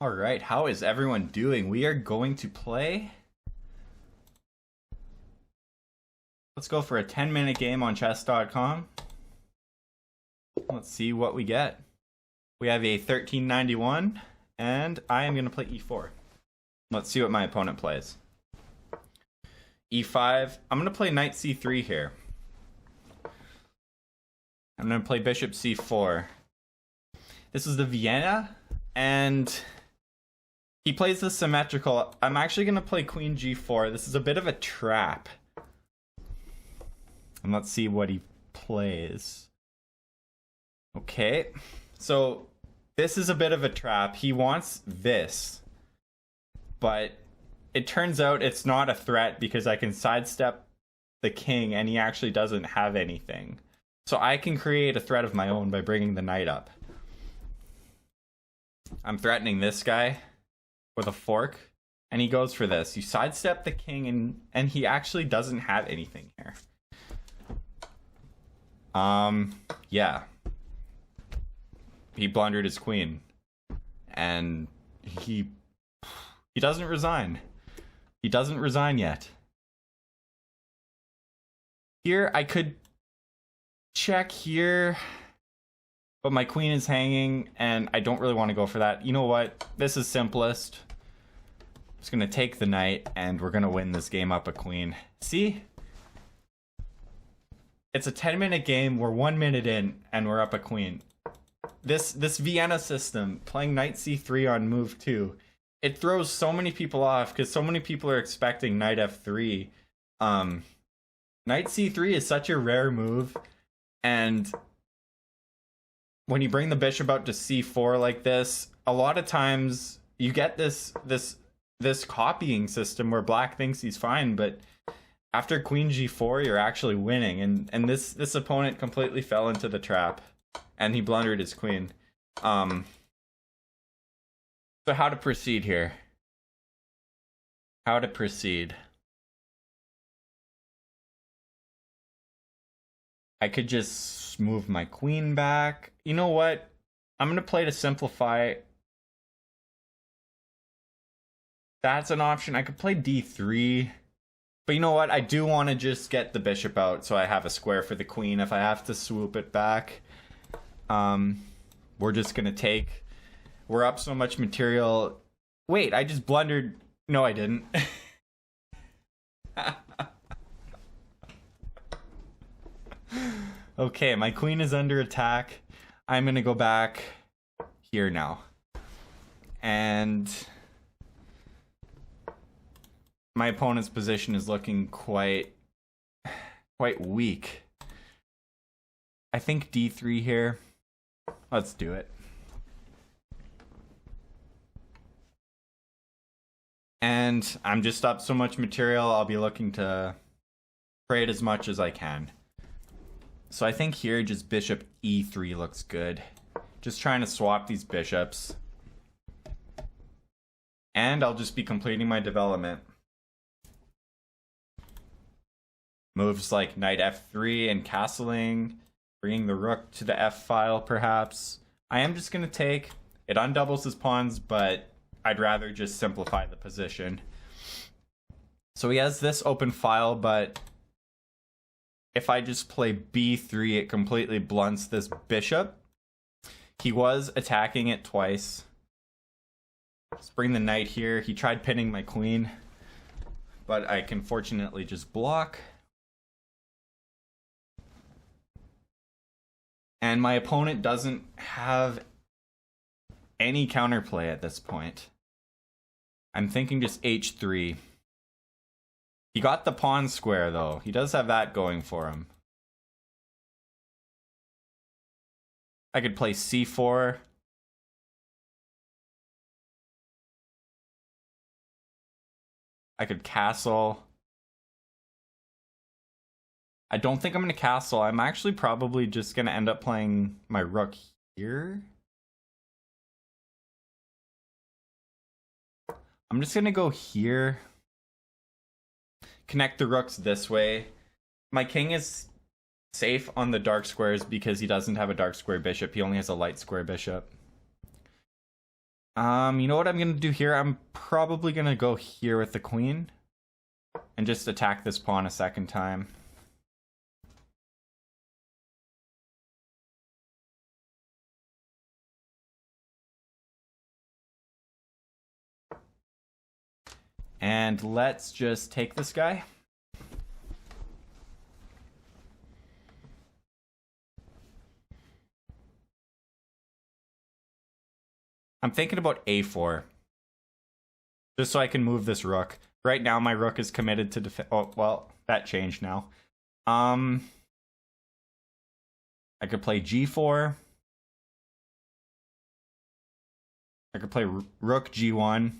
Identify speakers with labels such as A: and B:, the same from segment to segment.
A: All right, how is everyone doing? We are going to play. Let's go for a 10-minute game on chess.com. Let's see what we get. We have a 1391, and I am going to play e4. Let's see what my opponent plays. e5. I'm going to play knight c3 here. I'm going to play bishop c4. This is the Vienna, and he plays the symmetrical. I'm actually going to play queen g4. This is a bit of a trap. And let's see what he plays. Okay, so this is a bit of a trap. He wants this, but it turns out it's not a threat because I can sidestep the king and he actually doesn't have anything. So I can create a threat of my own by bringing the knight up. I'm threatening this guy with a fork, and he goes for this. You sidestep the king, and he actually doesn't have anything here. Yeah. He blundered his queen, and he doesn't resign. He doesn't resign yet. Here, I could check here, but my queen is hanging, and I don't really want to go for that. You know what? This is simplest. I'm just going to take the knight, and we're going to win this game up a queen. See? It's a 10-minute game. We're 1 minute in, and we're up a queen. This Vienna system, playing knight c3 on move 2, it throws so many people off because so many people are expecting knight f3. Knight c3 is such a rare move, and when you bring the bishop out to c4 like this, a lot of times you get this copying system where black thinks he's fine, but after queen g4 you're actually winning, and this opponent completely fell into the trap and he blundered his queen. So how to proceed here? How to proceed? I could just move my queen back. You know what? I'm going to play to simplify. That's an option. I could play d3. But you know what? I do want to just get the bishop out so I have a square for the queen if I have to swoop it back. We're just going to take... We're up so much material. Wait, I just blundered. No, I didn't. Okay, my queen is under attack. I'm going to go back here now. And my opponent's position is looking quite weak. I think d3 here. Let's do it. And I'm just up so much material, I'll be looking to trade as much as I can. So I think here just bishop e3 looks good. Just trying to swap these bishops. And I'll just be completing my development. Moves like knight f3 and castling, bringing the rook to the f file perhaps. I am just going to take. It undoubles his pawns, but I'd rather just simplify the position. So he has this open file, but if I just play b3, it completely blunts this bishop. He was attacking it twice. Let's bring the knight here. He tried pinning my queen, but I can fortunately just block. And my opponent doesn't have any counterplay at this point. I'm thinking just h3. He got the pawn square, though. He does have that going for him. I could play c4. I could castle. I don't think I'm going to castle. I'm actually probably just going to end up playing my rook here. I'm just going to go here. Connect the rooks this way. My king is safe on the dark squares because he doesn't have a dark square bishop. He only has a light square bishop. You know what I'm gonna do here? I'm probably gonna go here with the queen and just attack this pawn a second time. And let's just take this guy. I'm thinking about a4. Just so I can move this rook. Right now my rook is committed to defend. Oh, well, that changed now. I could play g4. I could play rook g1.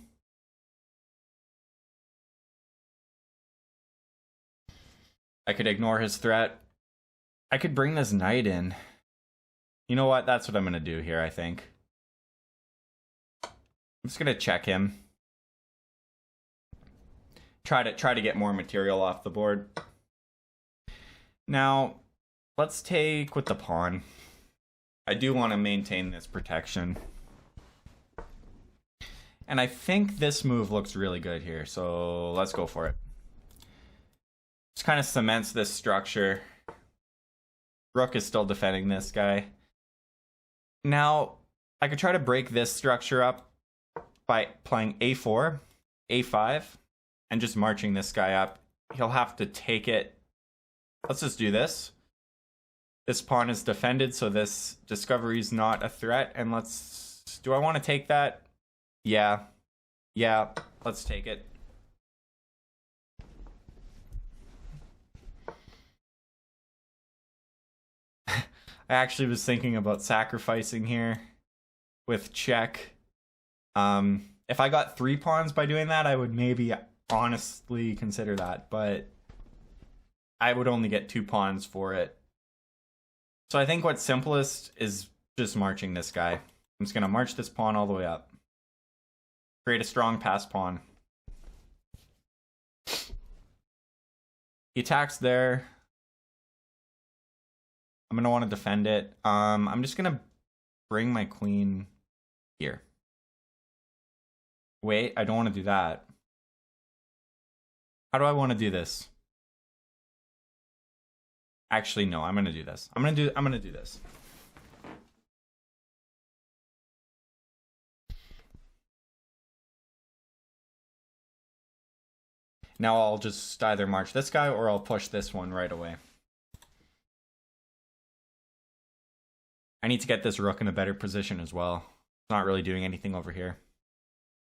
A: I could ignore his threat. I could bring this knight in. You know what? That's what I'm going to do here, I think. I'm just going to check him. Try to get more material off the board. Now, let's take with the pawn. I do want to maintain this protection. And I think this move looks really good here, so let's go for it. Just kind of cements this structure. Rook is still defending this guy. Now, I could try to break this structure up by playing a4, a5, and just marching this guy up. He'll have to take it. Let's just do this. This pawn is defended, so this discovery is not a threat. And let's... Do I want to take that? Yeah. Yeah, let's take it. I actually was thinking about sacrificing here with check. If I got 3 pawns by doing that, I would maybe honestly consider that, but I would only get 2 pawns for it. So I think what's simplest is just marching this guy. I'm just going to march this pawn all the way up. Create a strong pass pawn. He attacks there. I'm going to want to defend it. I'm just going to bring my queen here. Wait, I don't want to do that. How do I want to do this? Actually, no, I'm going to do this. I'm going to do this. Now I'll just either march this guy or I'll push this one right away. I need to get this rook in a better position as well. It's not really doing anything over here.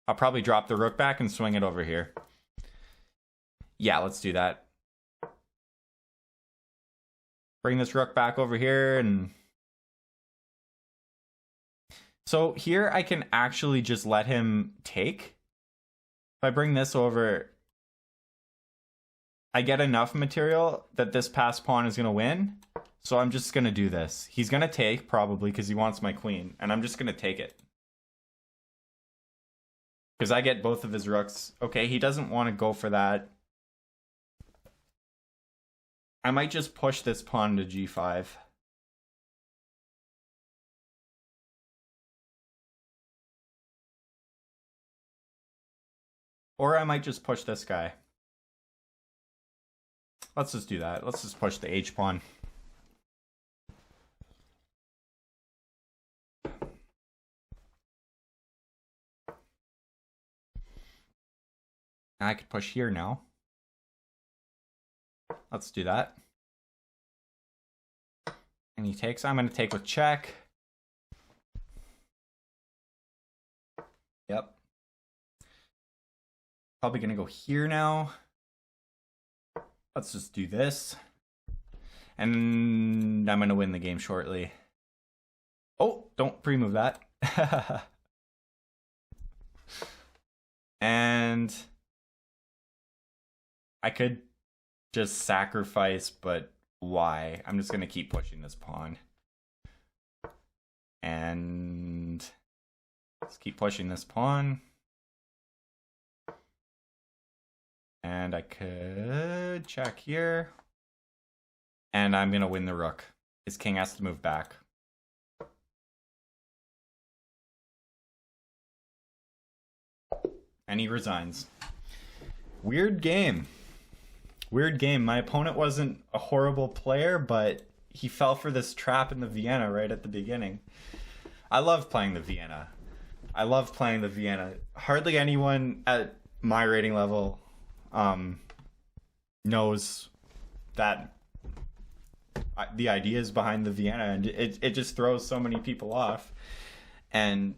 A: I'll probably drop the rook back and swing it over here. Yeah, let's do that. Bring this rook back over here and... So here I can actually just let him take. If I bring this over, I get enough material that this pass pawn is going to win. So I'm just going to do this. He's going to take, probably, because he wants my queen. And I'm just going to take it. Because I get both of his rooks. Okay, he doesn't want to go for that. I might just push this pawn to g5. Or I might just push this guy. Let's just do that. Let's just push the h-pawn. I could push here now. Let's do that. And he takes. I'm going to take with check. Yep. Probably going to go here now. Let's just do this. And I'm going to win the game shortly. Oh, don't pre-move that. And I could just sacrifice, but why? I'm just going to keep pushing this pawn. And let's keep pushing this pawn. And I could check here. And I'm going to win the rook. His king has to move back. and he resigns. Weird game. Weird game. My opponent wasn't a horrible player, but he fell for this trap in the Vienna right at the beginning. I love playing the Vienna. Hardly anyone at my rating level knows that the ideas behind the Vienna, and it just throws so many people off. And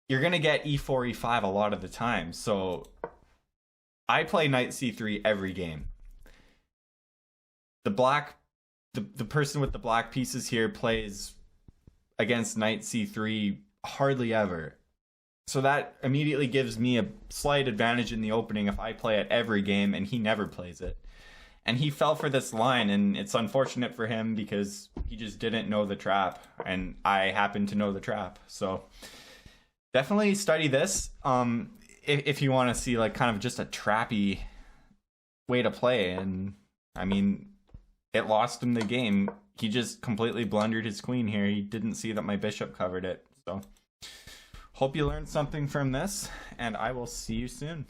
A: you're going to get e4, e5 a lot of the time. So I play knight c3 every game. The person with the black pieces here plays against knight c3 hardly ever. So that immediately gives me a slight advantage in the opening if I play it every game and he never plays it. And he fell for this line, and it's unfortunate for him because he just didn't know the trap, and I happen to know the trap. So definitely study this if you want to see like kind of just a trappy way to play. And I mean, it lost him the game. He just completely blundered his queen here. He didn't see that my bishop covered it. So hope you learned something from this, and I will see you soon.